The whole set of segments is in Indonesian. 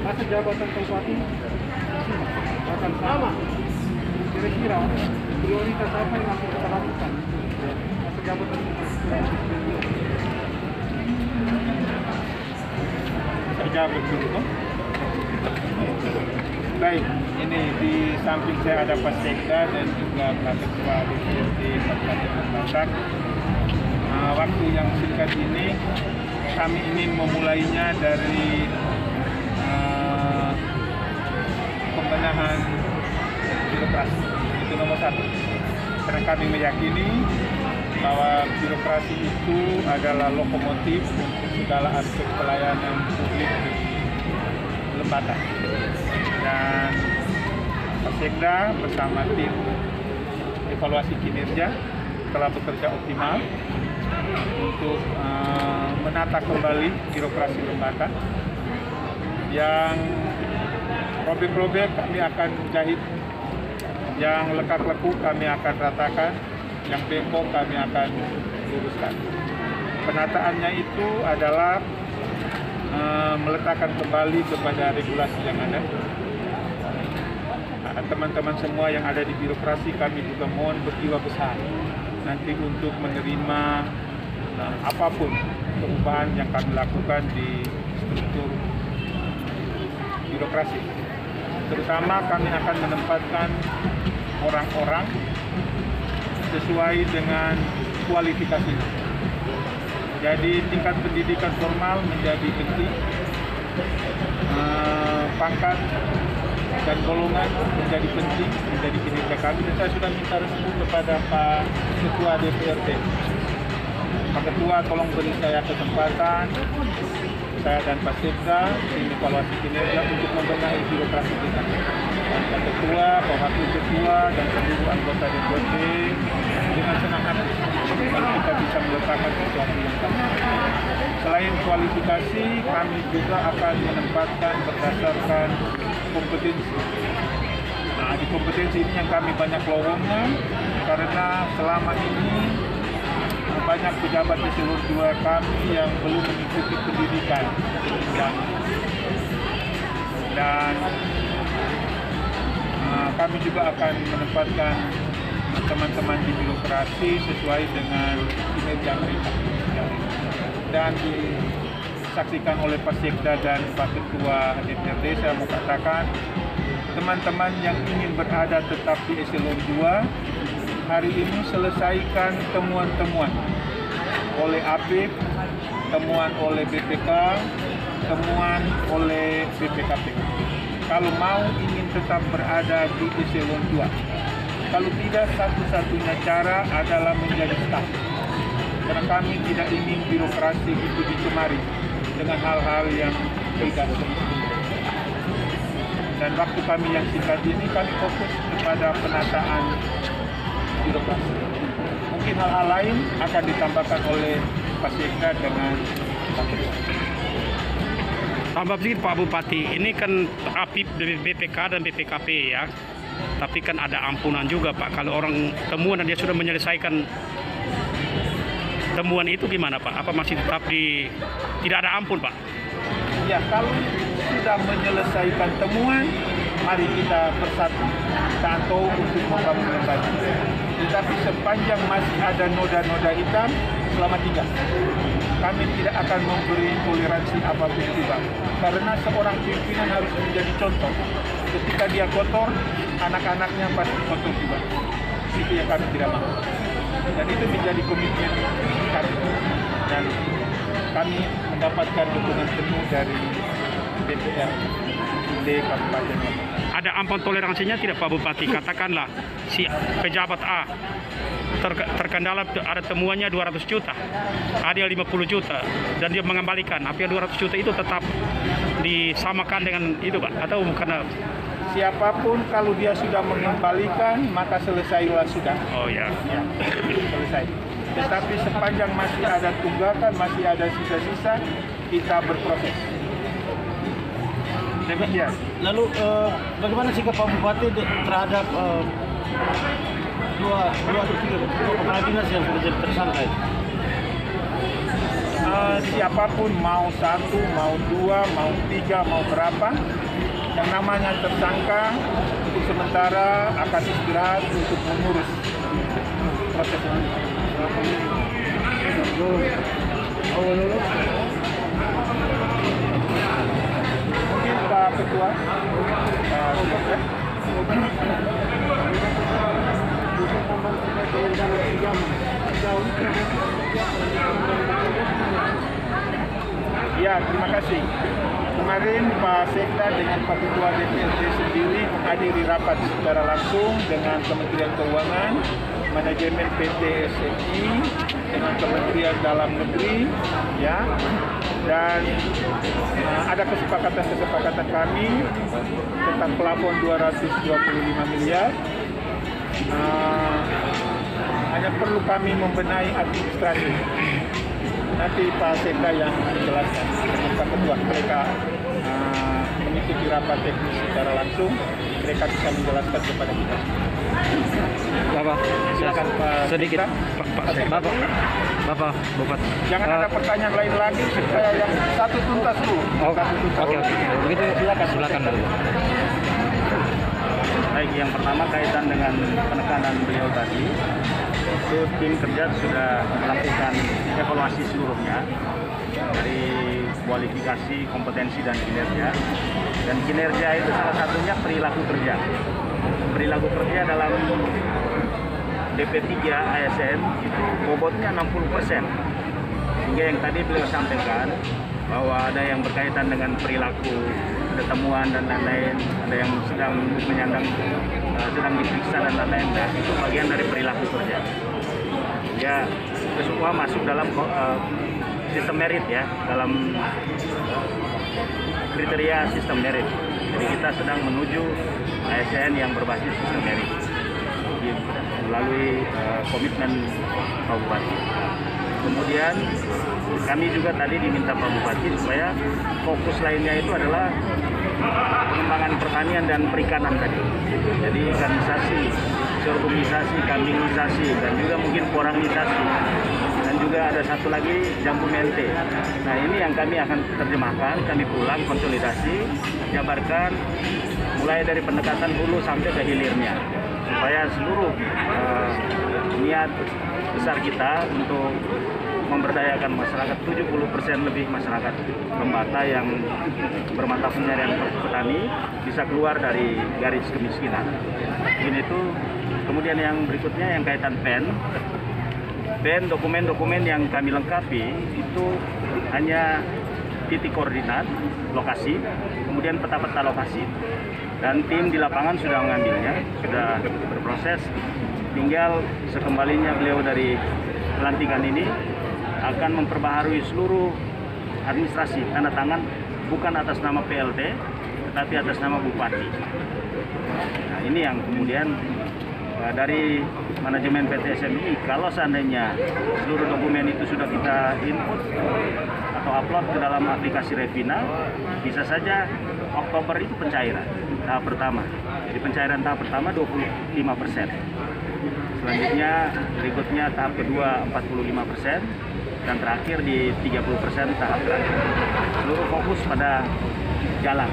masa jabatan kabupaten akan sama. Kira-kira prioritas apa yang akan kita lakukan masa jabatan Saya jawab dulu. Baik, ini di samping saya ada Pak Sekda dan juga Pak Ketua DPRD Kabupaten Batak. Waktu yang singkat ini kami ingin memulainya dari pembenahan birokrasi. Itu nomor satu. Karena kami meyakini bahwa birokrasi itu adalah lokomotif untuk segala aspek pelayanan publik di Lembata. Dan Pak Sekda bersama tim evaluasi kinerja telah bekerja optimal untuk menata kembali birokrasi Lembata. Yang robek-robek kami akan jahit, yang lekak-lekuk kami akan ratakan, yang bengkok kami akan luruskan. Penataannya itu adalah meletakkan kembali kepada regulasi yang ada. Teman-teman semua yang ada di birokrasi kami juga mohon berjiwa besar nanti untuk menerima apapun perubahan yang kami lakukan di struktur birokrasi. Terutama kami akan menempatkan orang-orang sesuai dengan kualifikasinya. Jadi tingkat pendidikan formal menjadi penting, pangkat dan golongan menjadi penting, menjadi kinerja kami. Dan saya sudah minta restu kepada Pak Ketua DPRD. Pak Ketua, tolong beri saya kesempatan, saya dan Pak Sekda, tim evaluasi kinerja untuk membenahi birokrasi kita. Pak Ketua, Pak Wakil Ketua, dan seluruh anggota DPRD dengan senang hati kalau kita bisa meletakkan sesuatu yang sama. Selain kualifikasi, kami juga akan menempatkan berdasarkan kompetensi. Nah, di kompetensi ini yang kami banyak lowongnya karena selama ini banyak pejabat di seluruh dua kami yang belum mengikuti pendidikan dan kami juga akan menempatkan teman-teman di birokrasi sesuai dengan kinerja mereka. Dan disaksikan oleh Pak Sekda dan Pak Ketua DPRD, saya mau katakan teman-teman yang ingin berada tetap di eselon 2 hari ini selesaikan temuan-temuan oleh APIP, temuan oleh BPK, temuan oleh BPKP. Kalau mau ingin tetap berada di eselon 2, kalau tidak, satu-satunya cara adalah menjadi staf. Karena kami tidak ingin birokrasi itu dicemari dengan hal-hal yang tidak semestinya. Dan waktu kami yang singkat ini, kami fokus kepada penataan birokrasi. Mungkin hal-hal lain akan ditambahkan oleh Pak Sekda dengan Pak Ketua. Tambah sedikit Pak Bupati, ini kan APIP dari BPK dan BPKP ya. Tapi kan ada ampunan juga Pak, kalau orang temuan dan dia sudah menyelesaikan temuan itu gimana Pak? Apa masih tetap tidak ada ampun Pak? Ya, kalau sudah menyelesaikan temuan, mari kita bersatu atau untuk membangun kembali. Tetapi sepanjang masih ada noda-noda hitam, selama 3, kami tidak akan memberi toleransi apapun juga. Karena seorang pimpinan harus menjadi contoh. Ketika dia kotor, anak-anaknya pasti kotor juga. Itu yang kami tidak mau. Dan itu menjadi komitmen kami. Dan kami mendapatkan dukungan penuh dari DPRD Kabupaten Batak. Ada ampun toleransinya tidak Pak Bupati? Katakanlah si pejabat A terkendala ada temuannya 200 juta, ada 50 juta, dan dia mengembalikan. Apa yang 200 juta itu tetap disamakan dengan itu Pak? Atau karena siapapun kalau dia sudah mengembalikan, maka selesailah sudah. Oh ya. Ya, selesai. Tetapi sepanjang masih ada tunggakan, masih ada sisa-sisa, kita berproses. Demikian. Lalu bagaimana sikap Pak Bupati terhadap dua kepala dinas yang sudah jadi tersangka? siapapun mau 1, mau 2, mau 3, mau berapa, yang namanya tersangka untuk sementara akan istirahat untuk mengurus proses ini. Mungkin Pak Ketua, ya, terima kasih. Kemarin Pak Sekda dengan Pak Ketua DPRD sendiri menghadiri rapat secara langsung dengan Kementerian Keuangan, manajemen PT SMI, dengan Kementerian Dalam Negeri, ya, dan ada kesepakatan kami tentang plafon 225 miliar. Hanya perlu kami membenahi administrasi. Nanti Pak Sekda yang menjelaskan dengan Pak Ketua. Mereka mengikuti rapat teknis secara langsung. Mereka bisa menjelaskan kepada kita. Bapak, Silakan Pak sedikit. Sekda. Bapak, Bupati. Jangan ada pertanyaan lain lagi supaya yang satu tuntas dulu. Oke. Begitu, silakan dulu. Baik, yang pertama kaitan dengan penekanan beliau tadi, itu tim kerja sudah melakukan evaluasi seluruhnya dari kualifikasi, kompetensi, dan kinerja. Dan kinerja itu salah satunya perilaku kerja. Perilaku kerja dalam DP3 ASN itu bobotnya 60%. Hingga yang tadi beliau sampaikan bahwa ada yang berkaitan dengan perilaku, ada temuan dan lain-lain, ada yang sedang menyandang, sedang diperiksa dan lain-lain. Nah, itu bagian dari perilaku kerja. Ya, itu semua masuk dalam sistem merit ya, dalam kriteria sistem merit. Jadi kita sedang menuju ASN yang berbasis sistem merit melalui komitmen Pak Bupati. Kemudian kami juga tadi diminta Pak Bupati supaya fokus lainnya itu adalah pengembangan pertanian dan perikanan tadi. Jadi ikanisasi, sorghumisasi, kambingisasi, dan juga mungkin porangnisasi. Dan juga ada satu lagi jambu mente. Nah, ini yang kami akan terjemahkan, kami pulang konsolidasi, jabarkan mulai dari pendekatan hulu sampai ke hilirnya. Supaya seluruh niat besar kita untuk memberdayakan masyarakat, 70% lebih masyarakat Lembata yang bermata pencarian petani bisa keluar dari garis kemiskinan. Ini itu. Kemudian yang berikutnya yang kaitan PEN, dokumen-dokumen yang kami lengkapi itu hanya titik koordinat, lokasi, kemudian peta-peta lokasi. Dan tim di lapangan sudah mengambilnya, sudah berproses. Tinggal sekembalinya beliau dari pelantikan ini akan memperbaharui seluruh administrasi, tanda tangan bukan atas nama PLT, tetapi atas nama Bupati. Nah, ini yang kemudian dari manajemen PT SMI, kalau seandainya seluruh dokumen itu sudah kita input atau upload ke dalam aplikasi Revina, bisa saja Oktober itu pencairan tahap pertama. Jadi pencairan tahap pertama 25%. Selanjutnya berikutnya tahap kedua 45%, dan terakhir di 30% tahap terakhir. Seluruh fokus pada jalan.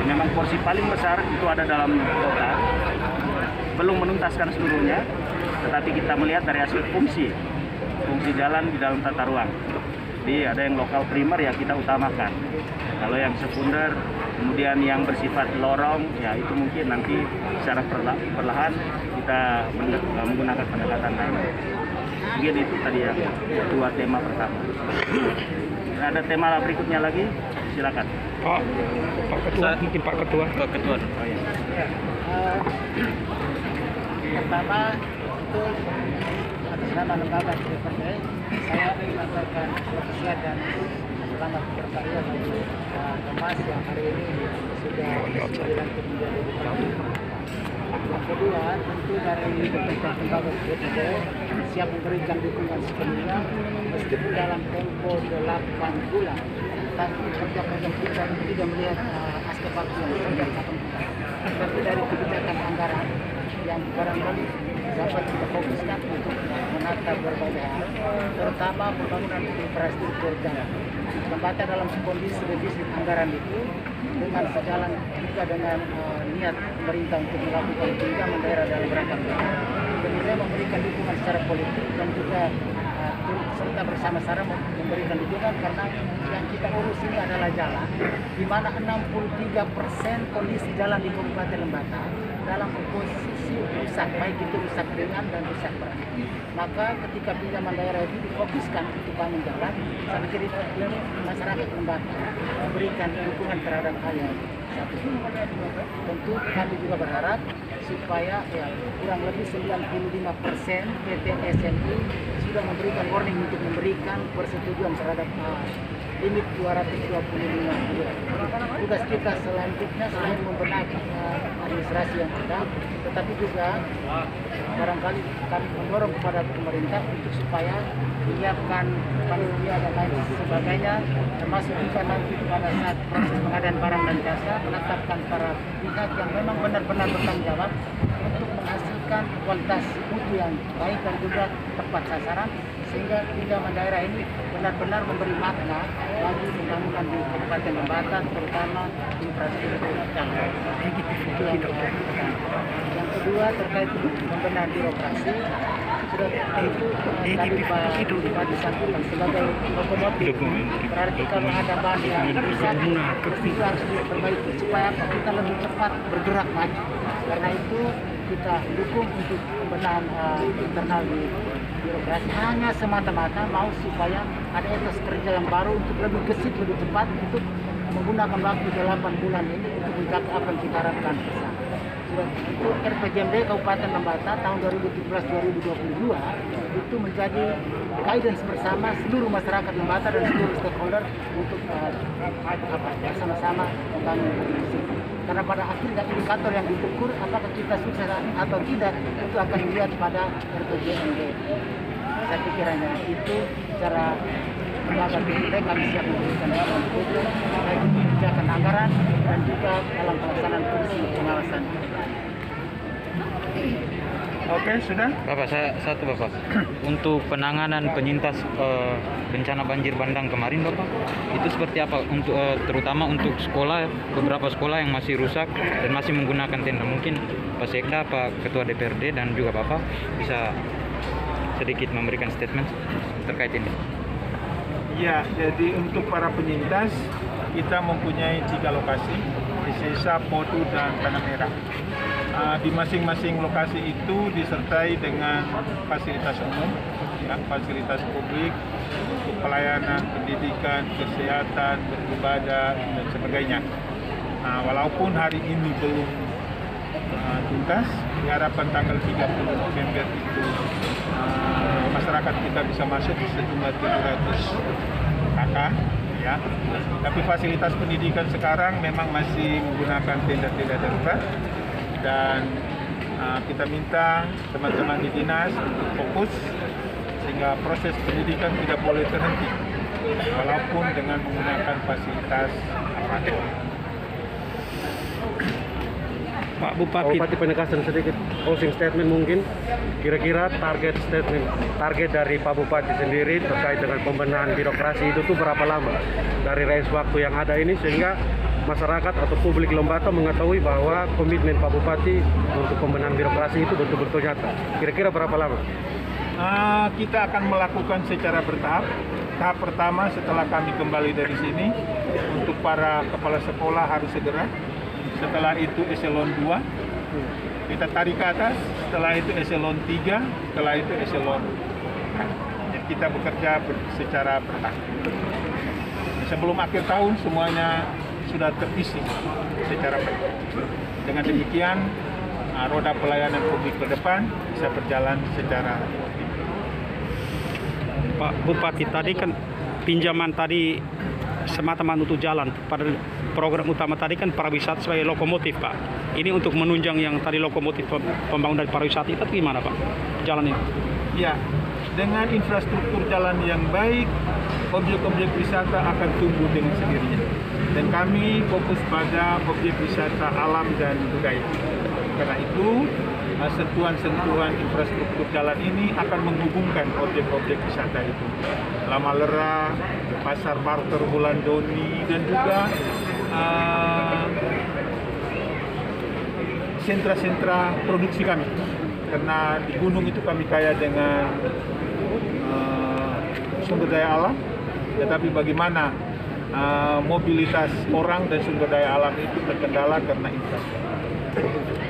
Memang porsi paling besar itu ada dalam kota. Belum menuntaskan seluruhnya, tetapi kita melihat dari aspek fungsi jalan di dalam tata ruang. Jadi ada yang lokal primer ya kita utamakan. Kalau yang sekunder, kemudian yang bersifat lorong, ya itu mungkin nanti secara perlahan kita menggunakan pendekatan lain. Mungkin itu tadi yang dua tema pertama. Nah, ada tema berikutnya lagi, silakan. Pak Ketua, mungkin Pak Ketua. Pak Ketua. Oh, ya. Pertama itu atas nama lembaga seperti saya menyampaikan apresiasi dan selamat berkarya bagi Mas yang hari ini sudah dilantik menjadi bupati. Yang kedua, tentu dari lembaga seperti siap memberikan dukungan sepenuhnya meskipun dalam tempo 8 bulan. Tapi kerja-kerja kita tidak melihat aspek waktu yang tapi dari kebijakan anggaran yang barangkali dapat kita fokuskan untuk menata berbagai hal, terutama pembangunan infrastruktur jalan. Lembata dalam kondisi defisit anggaran itu dengan sejalan juga dengan niat pemerintah untuk melakukan pinjaman daerah dalam rangka kemudian memberikan dukungan secara politik dan juga serta bersama-sama memberikan dukungan karena yang kita urus ini adalah jalan di mana 63% kondisi jalan di Kabupaten Lembata dalam posisi rusak, baik itu rusak ringan dan rusak berat. Maka ketika pinjaman daerah itu difokuskan untuk bangun jalan, saya pikir ini masyarakat Lembata memberikan dukungan terhadap hal yang satu. Tentu kami juga berharap supaya kurang lebih 95% PT SNI sudah memberikan warning untuk memberikan persetujuan terhadap limit 225 miliar. Tugas kita selanjutnya selain membenahi administrasi yang ada, tetapi juga barangkali kami mendorong kepada pemerintah untuk supaya menyiapkan panitia dan lain sebagainya, termasuk juga nanti pada saat proses pengadaan barang dan jasa menetapkan para pihak yang memang benar-benar bertanggung jawab untuk menghasilkan kualitas mutu yang baik dan juga tepat sasaran, sehingga pinjaman daerah ini benar-benar memberi makna bagi pembangunan di Kabupaten Lembata, terutama infrastruktur jalan. Yang kedua terkait pembenahan birokrasi, sudah itu tadi Pak Bupati sampaikan sebagai lokomotif. Berarti kalau ada bahan yang rusak, itu harus diperbaiki supaya kita lebih cepat bergerak maju. Karena itu kita dukung untuk pembenahan internal di birokrasi, hanya semata-mata mau supaya ada etos kerja yang baru untuk lebih gesit, lebih cepat untuk menggunakan waktu 8 bulan ini untuk mencapai apa yang kita harapkan bersama. Itu RPJMD Kabupaten Lembata tahun 2017-2022 itu menjadi guidance bersama seluruh masyarakat Lembata dan seluruh stakeholder untuk bersama-sama membangun Indonesia. Karena pada akhirnya indikator yang diukur apakah kita sukses atau tidak itu akan dilihat pada RPJMD. Saya pikir hanya itu cara menjaga kita, kami siap memberikan dukungan baik kebijakan anggaran dan juga dalam pelaksanaan fungsi pengawasan. Oke, sudah. Bapak, Bapak. Untuk penanganan penyintas bencana banjir bandang kemarin, Bapak, itu seperti apa? Untuk terutama untuk sekolah, beberapa sekolah yang masih rusak dan masih menggunakan tenda. Mungkin Pak Sekda, Pak Ketua DPRD dan juga Bapak bisa sedikit memberikan statement terkait ini. Ya, jadi untuk para penyintas kita mempunyai 3 lokasi di Sesa, Potu, dan Tanah Merah. Di masing-masing lokasi itu disertai dengan fasilitas umum, ya, fasilitas publik untuk pelayanan pendidikan, kesehatan, beribadah dan sebagainya. Walaupun hari ini belum tuntas, diharapkan tanggal 30 November itu masyarakat kita bisa masuk di sejumlah 700 kakak, ya. Tapi fasilitas pendidikan sekarang memang masih menggunakan tenda-tenda darurat. Dan kita minta teman-teman di dinas untuk fokus sehingga proses pendidikan tidak boleh terhenti walaupun dengan menggunakan fasilitas apapun. Pak Bupati penegasan sedikit closing statement mungkin, kira-kira target dari Pak Bupati sendiri terkait dengan pembenahan birokrasi itu tuh berapa lama dari range waktu yang ada ini sehingga masyarakat atau publik Lembata mengetahui bahwa komitmen Pak Bupati untuk pembenahan birokrasi itu betul-betul nyata. Kira-kira berapa lama? Kita akan melakukan secara bertahap. Tahap pertama setelah kami kembali dari sini, untuk para kepala sekolah harus segera. Setelah itu eselon 2, kita tarik ke atas. Setelah itu eselon 3, setelah itu eselon 4. Jadi kita bekerja secara bertahap. Sebelum akhir tahun semuanya sudah terisi secara baik. Dengan demikian, roda pelayanan publik ke depan bisa berjalan secara optimal. Pak Bupati, tadi kan pinjaman tadi semata-mata untuk jalan. Pada program utama tadi kan pariwisata sebagai lokomotif, Pak. Ini untuk menunjang yang tadi lokomotif pembangunan pariwisata itu gimana, Pak? Jalan ini? Ya, dengan infrastruktur jalan yang baik, objek-objek wisata akan tumbuh dengan sendirinya. Dan kami fokus pada objek wisata alam dan budaya. Karena itu, sentuhan-sentuhan infrastruktur jalan ini akan menghubungkan objek-objek wisata itu. Lamalera, Pasar Barter Wulandoni, dan juga sentra-sentra produksi kami. Karena di gunung itu kami kaya dengan sumber daya alam, tetapi bagaimana mobilitas orang dan sumber daya alam itu terkendala karena infrastruktur.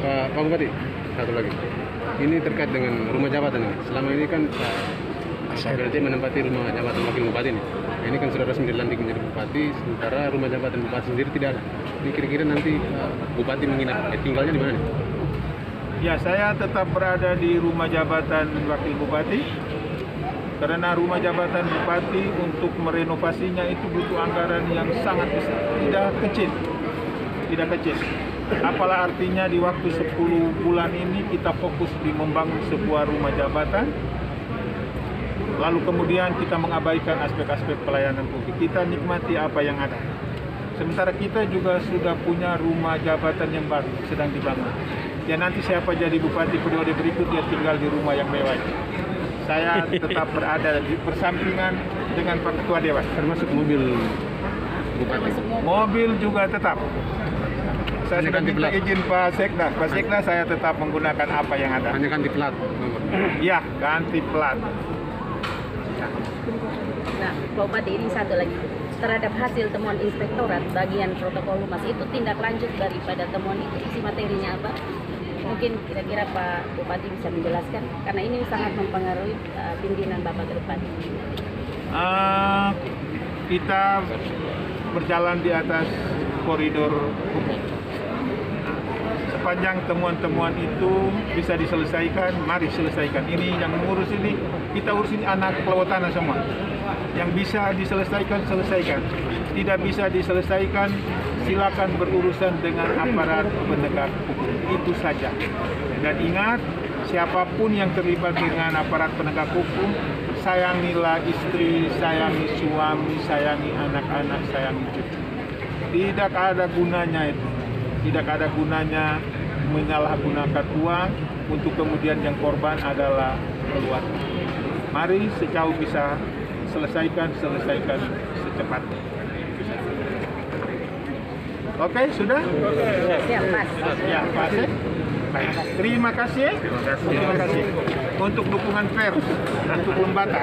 Pak Bupati, satu lagi. Ini terkait dengan rumah jabatan ini. Selama ini kan Pak PLT menempati rumah jabatan wakil bupati ini. Nah, ini kan sudah resmi dilantik menjadi bupati, sementara rumah jabatan bupati sendiri tidak ada. Ini kira-kira nanti bupati menginap, tinggalnya di mana nih? Ya, saya tetap berada di rumah jabatan wakil bupati. Karena rumah jabatan bupati untuk merenovasinya itu butuh anggaran yang sangat besar, tidak kecil. Apalah artinya di waktu 10 bulan ini kita fokus di membangun sebuah rumah jabatan, lalu kemudian kita mengabaikan aspek-aspek pelayanan publik. Kita nikmati apa yang ada. Sementara kita juga sudah punya rumah jabatan yang baru sedang dibangun. Ya, nanti siapa jadi bupati periode berikut dia tinggal di rumah yang mewah. Saya tetap berada di persampingan dengan Pak Ketua Dewan. Termasuk mobil bupati. Mobil juga tetap. Saya sudah ganti minta plat. izin Pak Sekda. Pak Sekda saya tetap menggunakan apa yang ada. Hanya ganti plat nomor. Iya, ganti plat. Nah, Pak Bupati, ini satu lagi. Terhadap hasil temuan inspektorat bagian protokol humas itu tindak lanjut daripada temuan itu isi materinya apa? Mungkin kira-kira Pak Bupati bisa menjelaskan karena ini sangat mempengaruhi pimpinan Bapak ke depan. Kita berjalan di atas koridor hukum. Sepanjang temuan-temuan itu bisa diselesaikan, mari selesaikan. Ini yang mengurus ini, kita urus ini anak pelawatan semua. Yang bisa diselesaikan, selesaikan. Tidak bisa diselesaikan, silakan berurusan dengan aparat penegak hukum. Itu saja. Dan ingat, siapapun yang terlibat dengan aparat penegak hukum, sayangilah istri, sayangi suami, sayangi anak-anak, sayangi cucu. Tidak ada gunanya itu. Tidak ada gunanya menyalahgunakan uang untuk kemudian yang korban adalah keluarga. Mari sejauh bisa selesaikan secepatnya. Oke, sudah? Siap, Mas. Ya, Pak Asep. Baik. Terima kasih. Terima kasih untuk dukungan pers untuk Lembata.